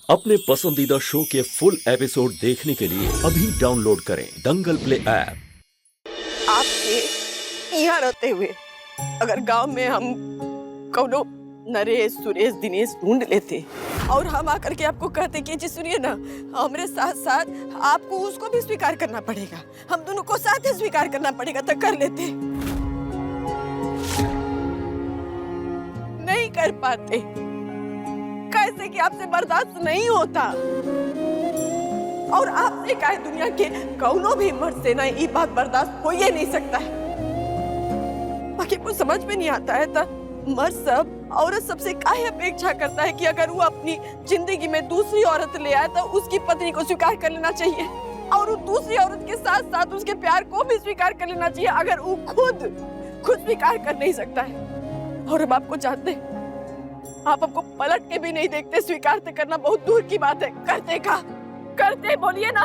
अपने पसंदीदा शो के फुल एपिसोड देखने के लिए अभी डाउनलोड करें दंगल प्ले ऐप। आपके यहाँ रहते हुए अगर गांव में हम कौनो नरेश सुरेश दिनेश ढूंढ लेते और हम आकर के आपको कहते कि जी सुनिए ना, हमारे साथ साथ आपको उसको भी स्वीकार करना पड़ेगा, हम दोनों को साथ ही स्वीकार करना पड़ेगा, तो कर लेते। नहीं कर पाते, कैसे कि आपसे बर्दाश्त नहीं होता। और आपसे काहे दुनिया के कौनो भी मर्द से ना ये बात बर्दाश्त हो ही नहीं सकता है। बाकी कुछ समझ में नहीं आता है तो मर्द सब औरत सबसे काहे अपेक्षा करता है कि अगर वो अपनी जिंदगी में दूसरी औरत ले आए तो उसकी पत्नी को स्वीकार कर लेना चाहिए, और वो दूसरी औरत के साथ साथ उसके प्यार को भी स्वीकार कर लेना चाहिए अगर वो खुद स्वीकार कर नहीं सकता है। और अब आपको जानते हैं, आप हमको पलट के भी नहीं देखते, स्वीकार करना बहुत दूर की बात है। करते का करते बोलिए ना।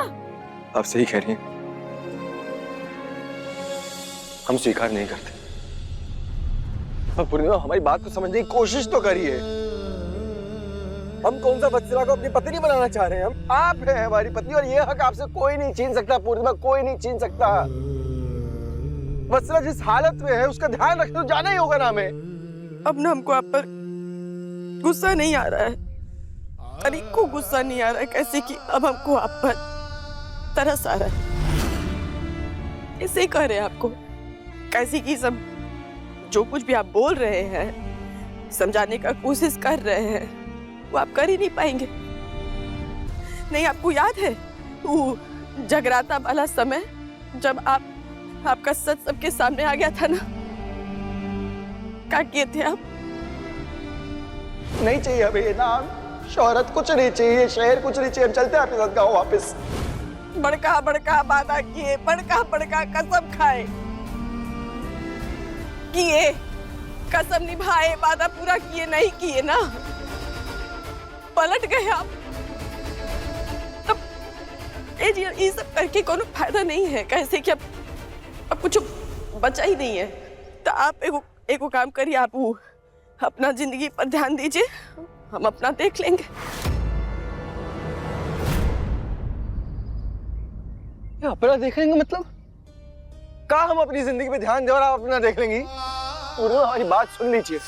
आप सही कह रही हैं, हम स्वीकार नहीं करते। पूर्णिमा, हमारी बात को समझने की कोशिश तो करिए। हम कौन सा वत्सला को अपनी पत्नी बनाना चाह रहे हैं? हम आप हैं हमारी पत्नी, और ये हक आपसे कोई नहीं छीन सकता। पूर्णिमा, कोई नहीं छीन सकता। वत्सला जिस हालत में है उसका ध्यान रखना तो जाना ही होगा ना हमें। अब ना हमको आप पर गुस्सा नहीं आ रहा है, तनिक को गुस्सा नहीं आ रहा है, कैसे कि अब हमको आप पर तरस आ रहा है। ऐसे ही कह रहे हैं आपको, कैसे कि सब जो कुछ भी आप बोल रहे हैं, समझाने का कोशिश कर रहे हैं, वो आप कर ही नहीं पाएंगे। नहीं, आपको याद है वो जगराता वाला समय जब आपका सच सबके सामने आ गया था ना, क्या किए थे आप? नहीं चाहिए हमें ये नाम शोहरत, कुछ नहीं चाहिए, शहर कुछ नहीं चाहिए। हम चलते हैं आपके साथ गाँव वापस। बड़का बड़का वादा किए, बड़का बड़का कसम खाए, किए कसम निभाए, वादा पूरा किए, नहीं किए ना, पलट गए आप। तब ये सब करके कोनो फायदा नहीं है, कैसे कि अब कुछ बचा ही नहीं है। तो आप एगो काम करिए, आप वो अपना जिंदगी पर ध्यान दीजिए, हम अपना देख लेंगे। अपना देख लेंगे मतलब? कहाँ हम अपनी जिंदगी पे ध्यान दे और आप अपना देख लेंगी? पूर्णिमा, हमारी बात सुन लीजिए,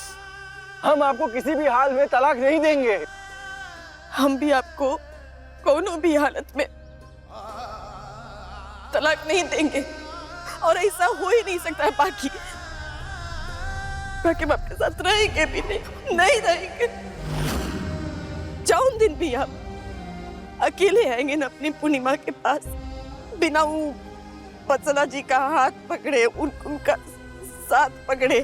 हम आपको किसी भी हाल में तलाक नहीं देंगे। हम भी आपको कोनो भी हालत में तलाक नहीं देंगे, और ऐसा हो ही नहीं सकता है। बाकी हम आपके साथ रहेंगे भी नहीं रहेंगे। जौन दिन भी आप अकेले आएंगे ना अपनी पूर्णिमा के पास, बिना वो वत्सला जी का हाथ पकड़े, उनका साथ पकड़े,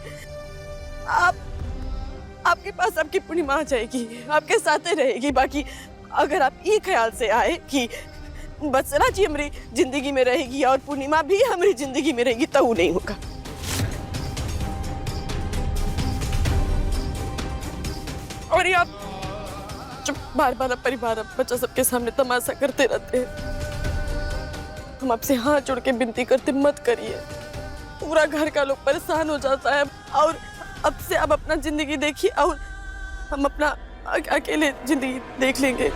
आपके पास आपकी पूर्णिमा आ जाएगी, आपके साथ ही रहेगी। बाकी अगर आप ये ख्याल से आए कि वत्सला जी हमारी जिंदगी में रहेगी और पूर्णिमा भी हमारी जिंदगी में रहेगी, तो वो नहीं होगा। और ये आप जब बार बार परिवार बच्चा सबके सामने तमाशा करते रहते हैं, हम आपसे हाथ जोड़ के विनती करते, मत करिए। पूरा घर का लोग परेशान हो जाता है, और अब से आप अपना जिंदगी देखिए और हम अपना अकेले जिंदगी देख लेंगे,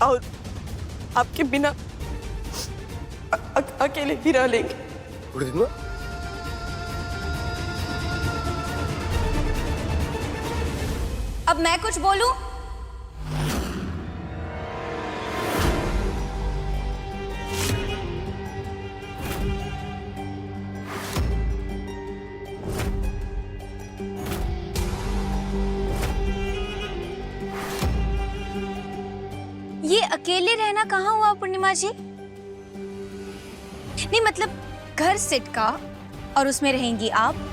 और आपके बिना अकेले भी रह लेंगे। अब मैं कुछ बोलूं? ये अकेले रहना कहाँ हुआ पूर्णिमा जी? नहीं मतलब घर सेट का, और उसमें रहेंगी आप।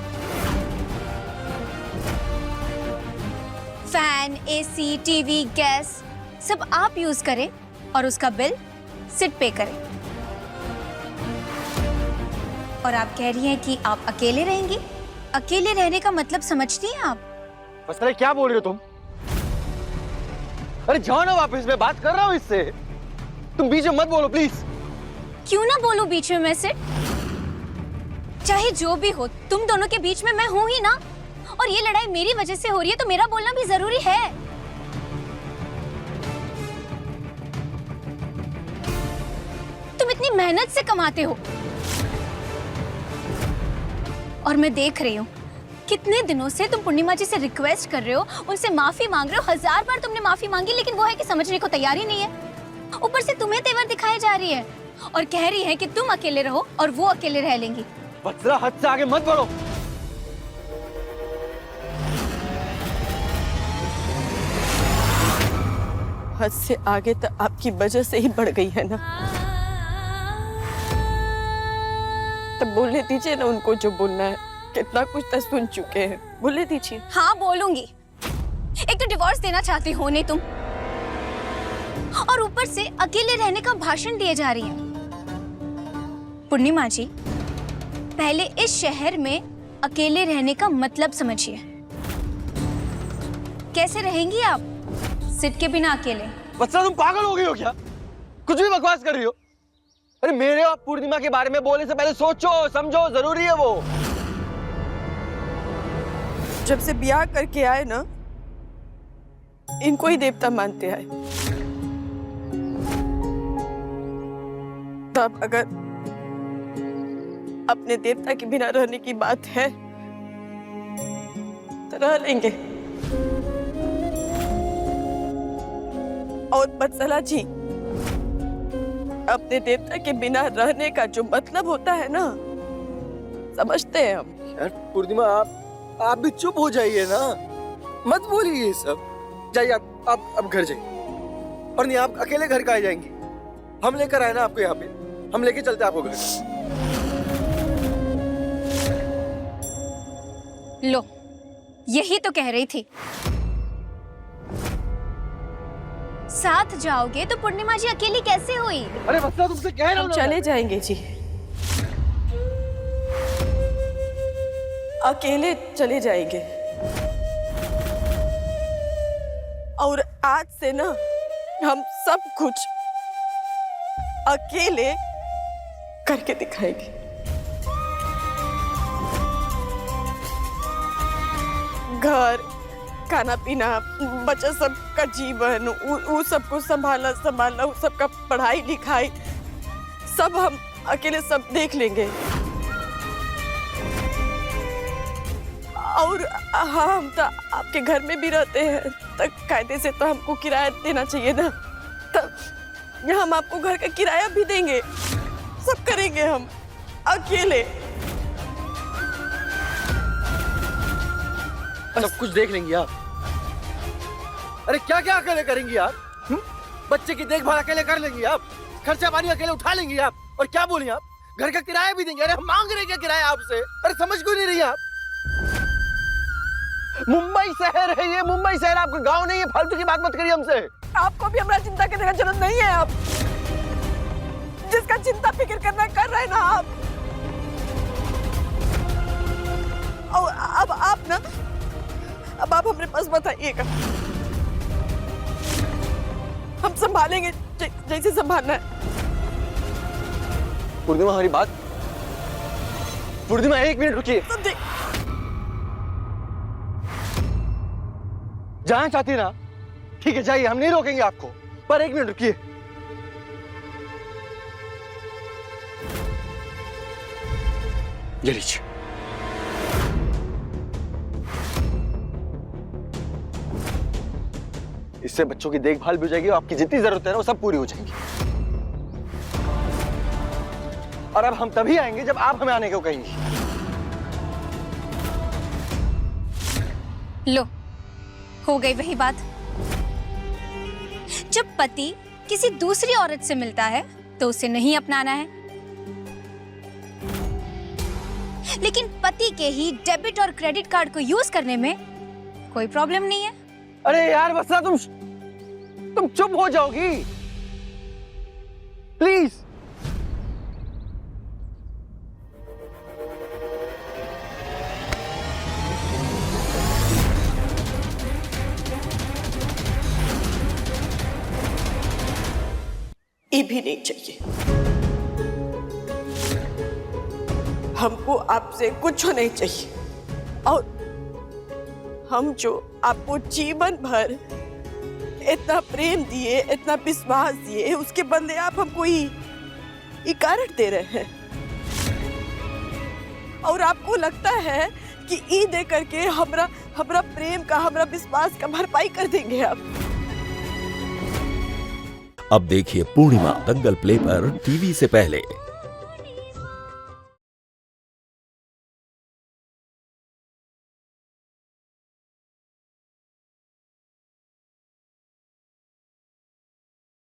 फैन, एसी, टीवी, गैस सब आप यूज करें और उसका बिल सिट पे करें। और आप कह रही हैं कि आप अकेले रहेंगी? अकेले रहने का मतलब समझती हैं आप? वत्सला, क्या बोल रही हो तुम? अरे जाओ ना वापस, मैं बात कर रहा हूँ इससे। तुम बीच में मत बोलो प्लीज। क्यों ना बोलूं बीच में मैं सिट? चाहे जो भी हो, तुम दोनों के बीच में मैं हूं ही ना। और ये लड़ाई मेरी वजह से हो रही है तो मेरा बोलना भी जरूरी है। मेहनत से कमाते हो। और मैं देख रही हूँ कितने दिनों से तुम पूर्णिमा जी से रिक्वेस्ट कर रहे हो, उनसे माफी मांग रहे हो। 1000 बार तुमने माफी मांगी, लेकिन वो है कि समझने को तैयार ही नहीं है। ऊपर से तुम्हें तेवर दिखाई जा रही है और कह रही है कि तुम अकेले रहो और वो अकेले रह लेंगी। वत्सला, हद से आगे मत बढ़ो। हद से आगे तो आपकी वजह से ही बढ़ गई है ना। तब बोलने दीजिए ना उनको जो बोलना है। कितना कुछ तो सुन चुके हैं, बोलने दीजिए। हाँ बोलूंगी। एक तो डिवोर्स देना चाहती हो नहीं तुम, और ऊपर से अकेले रहने का भाषण दिए जा रही हैं। पूर्णिमा जी, पहले इस शहर में अकेले रहने का मतलब समझिए। कैसे रहेंगी आप सिट के बिना अकेले? वत्सला, तुम पागल हो गई हो क्या? कुछ भी बकवास कर रही हो। अरे मेरे और पूर्णिमा के बारे में बोलने से पहले सोचो समझो, जरूरी है वो। जब से ब्याह करके आए ना, इनको ही देवता मानते आए। तब अगर अपने देवता के बिना रहने की बात है तो रह लेंगे। और वत्सला जी, अपने देवता के बिना रहने का जो मतलब होता है ना, समझते हैं हम। यार पूर्णिमा, आप भी चुप हो जाइए ना, मत बोलिए ये सब। जाइए आप अब घर जाइए। और नहीं, आप अकेले घर का आ जाएंगे? हम लेकर आए ना आपको यहाँ पे, हम लेके चलते आपको घर। लो, यही तो कह रही थी। साथ जाओगे तो पूर्णिमा जी अकेली कैसे हुई? अरे वत्सला, तुमसे कह रहा हूँ हम चले जाएंगे जी, अकेले चले जाएंगे। और आज से ना हम सब कुछ अकेले करके दिखाएंगे। घर, खाना पीना, बच्चा सबका जीवन, वो सबको संभालना, वो सबका पढ़ाई लिखाई, सब हम अकेले सब देख लेंगे। और हाँ, हम तो आपके घर में भी रहते हैं, तो कायदे से तो हमको किराया देना चाहिए ना। तब हम आपको घर का किराया भी देंगे, सब करेंगे हम अकेले। सब कुछ देख लेंगी आप। अरे क्या क्या अकेले करेंगी आप? बच्चे की देखभाल अकेले कर लेंगी आप, खर्चा पानी अकेले उठा लेंगी आप, और क्या बोली आप, घर का किराया भी देंगे। अरे हम मांग रहे क्या किराया आपसे? अरे समझ क्यों नहीं रही आप? मुंबई शहर है ये, मुंबई शहर आपका गांव नहीं है। फालतू की बात मत करिए हमसे। आपको भी हमारा चिंता करने का जरूरत नहीं है। आप जिसका चिंता फिक्र करना कर रहे हैं ना आप। और अब आप ना, अब आप हमारे पास बताइएगा, हम संभालेंगे जैसे संभालना है। पूर्णिमा, हमारी बात। पूर्णिमा, 1 मिनट रुकिए। जाना चाहती ना, ठीक है जाइए, हम नहीं रोकेंगे आपको, पर 1 मिनट रुकिए। ये लीजिए। इससे बच्चों की देखभाल भी हो जाएगी और आपकी जितनी जरूरत है ना वो सब पूरी हो जाएंगी। और अब हम तभी आएंगे जब आप हमें आने को कहेंगी। लो, हो गई वही बात। जब पति किसी दूसरी औरत से मिलता है तो उसे नहीं अपनाना है, लेकिन पति के ही डेबिट और क्रेडिट कार्ड को यूज करने में कोई प्रॉब्लम नहीं है। अरे यार वत्सला, तुम चुप हो जाओगी प्लीज। ये भी नहीं चाहिए। हमको आपसे कुछ नहीं चाहिए। और हम जो आपको जीवन भर इतना प्रेम दिए, इतना विश्वास दिए, उसके बदले आप हमको ये कारण दे रहे हैं। और आपको लगता है कि ई दे करके हमरा प्रेम का, हमरा विश्वास का भरपाई कर देंगे आप? अब देखिए पूर्णिमा दंगल प्ले पर टीवी से पहले।